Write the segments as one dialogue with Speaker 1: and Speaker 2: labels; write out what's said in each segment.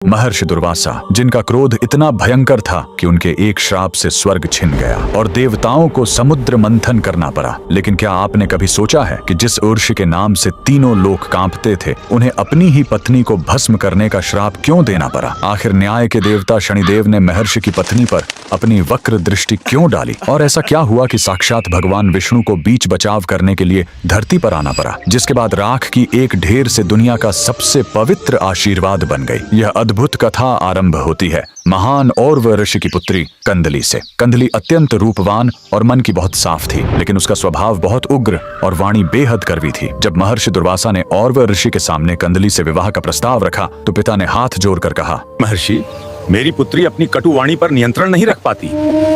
Speaker 1: महर्षि दुर्वासा, जिनका क्रोध इतना भयंकर था कि उनके एक श्राप से स्वर्ग छिन गया और देवताओं को समुद्र मंथन करना पड़ा। लेकिन क्या आपने कभी सोचा है कि जिस ऊर्ष्य के नाम से तीनों लोक कांपते थे, उन्हें अपनी ही पत्नी को भस्म करने का श्राप क्यों देना पड़ा? आखिर न्याय के देवता शनिदेव ने महर्षि की पत्नी पर अपनी वक्र दृष्टि क्यों डाली? और ऐसा क्या हुआ कि साक्षात भगवान विष्णु को बीच बचाव करने के लिए धरती पर आना पड़ा, जिसके बाद राख की एक ढेर से दुनिया का सबसे पवित्र आशीर्वाद बन गई। यह अद्भुत कथा आरंभ होती है महान औरव ऋषि की पुत्री कंदली से। कंदली अत्यंत रूपवान और मन की बहुत साफ थी, लेकिन उसका स्वभाव बहुत उग्र और वाणी बेहद कड़वी थी। जब महर्षि दुर्वासा ने औरव ऋषि के सामने कंदली से विवाह का प्रस्ताव रखा तो पिता ने हाथ जोड़कर कहा,
Speaker 2: महर्षि, मेरी पुत्री अपनी कटु वाणी पर नियंत्रण नहीं रख पाती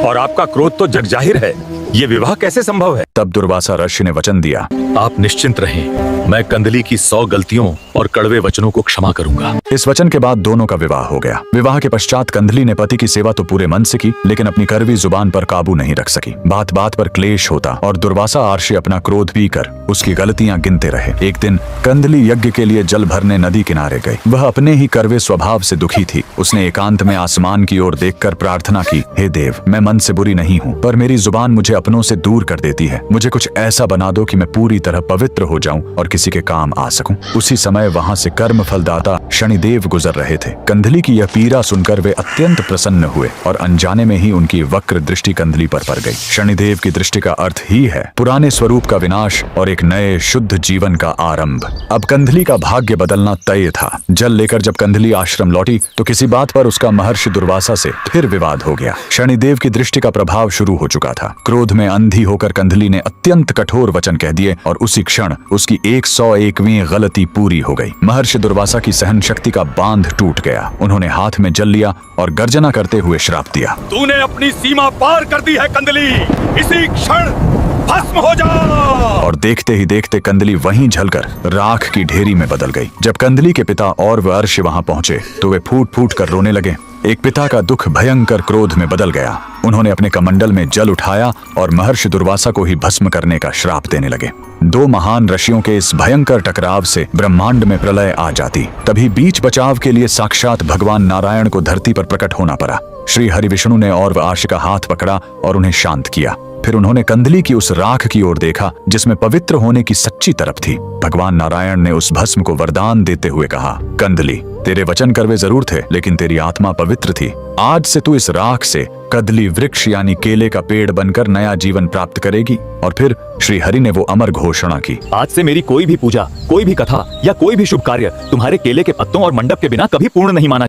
Speaker 2: और आपका क्रोध तो जग जाहिर है। ये विवाह कैसे संभव है?
Speaker 1: तब दुर्वासा ऋषि ने वचन दिया,
Speaker 3: आप निश्चिंत रहें, मैं कंदली की 100 गलतियों और कड़वे वचनों को क्षमा करूंगा।
Speaker 1: इस वचन के बाद दोनों का विवाह हो गया। विवाह के पश्चात कंदली ने पति की सेवा तो पूरे मन से की, लेकिन अपनी कड़वी जुबान पर काबू नहीं रख सकी। बात बात पर क्लेश होता और दुर्वासा आर्षि अपना क्रोध पीकर उसकी गलतियां गिनते रहे। एक दिन कंदली यज्ञ के लिए जल भरने नदी किनारे गई। वह अपने ही कड़वे स्वभाव से दुखी थी। उसने एकांत में आसमान की ओर देखकर प्रार्थना की, हे देव, मैं मन से बुरी नहीं हूँ, पर मेरी जुबान मुझे अपनों से दूर कर देती है। मुझे कुछ ऐसा बना दो कि मैं पूरी तरह पवित्र हो जाऊं और किसी के काम आ सकूं। उसी समय वहां से कर्म फलदाता शनिदेव गुजर रहे थे। कंदली की यह पीड़ा सुनकर वे अत्यंत प्रसन्न हुए और अनजाने में ही उनकी वक्र दृष्टि कंदली पर पड़ गई। शनिदेव की दृष्टि का अर्थ ही है पुराने स्वरूप का विनाश और एक नए शुद्ध जीवन का आरंभ। अब कंदली का भाग्य बदलना तय था। जल लेकर जब कंदली आश्रम लौटी तो किसी बात पर उसका महर्षि दुर्वासा से फिर विवाद हो गया। शनिदेव की दृष्टि का प्रभाव शुरू हो चुका था। क्रोध में अंधी होकर कंदली ने अत्यंत कठोर वचन कह दिए और उसी क्षण उसकी 101वीं गलती पूरी हो गई। महर्षि दुर्वासा की सहन शक्ति का बांध टूट गया। उन्होंने हाथ में जल लिया और गर्जना करते हुए श्राप दिया,
Speaker 2: तूने अपनी सीमा पार कर दी है कंदली, इसी क्षण भस्म हो जा।
Speaker 1: और देखते ही देखते कंदली वहीं जलकर राख की ढेरी में बदल गई। जब कंदली के पिता और वर्ष वहां पहुंचे तो वे फूट फूट कर रोने लगे। एक पिता का दुख भयंकर क्रोध में बदल गया। उन्होंने अपने कमंडल में जल उठाया और महर्षि दुर्वासा को ही भस्म करने का श्राप देने लगे। दो महान ऋषियों के इस भयंकर टकराव से ब्रह्मांड में प्रलय आ जाती। तभी बीच बचाव के लिए साक्षात भगवान नारायण को धरती पर प्रकट होना पड़ा। श्री हरि विष्णु ने और आर्ष का हाथ पकड़ा और उन्हें शांत किया। फिर उन्होंने कंदली की उस राख की ओर देखा जिसमें पवित्र होने की सच्ची तरफ थी। भगवान नारायण ने उस भस्म को वरदान देते हुए कहा, कंदली, तेरे वचन कड़वे जरूर थे, लेकिन तेरी आत्मा पवित्र थी। आज से तू इस राख से कदली वृक्ष यानी केले का पेड़ बनकर नया जीवन प्राप्त करेगी। और फिर श्री हरि ने वो अमर घोषणा की,
Speaker 3: आज से मेरी कोई भी पूजा, कोई भी कथा या कोई भी शुभ कार्य तुम्हारे केले के पत्तों और मंडप के बिना कभी पूर्ण नहीं माना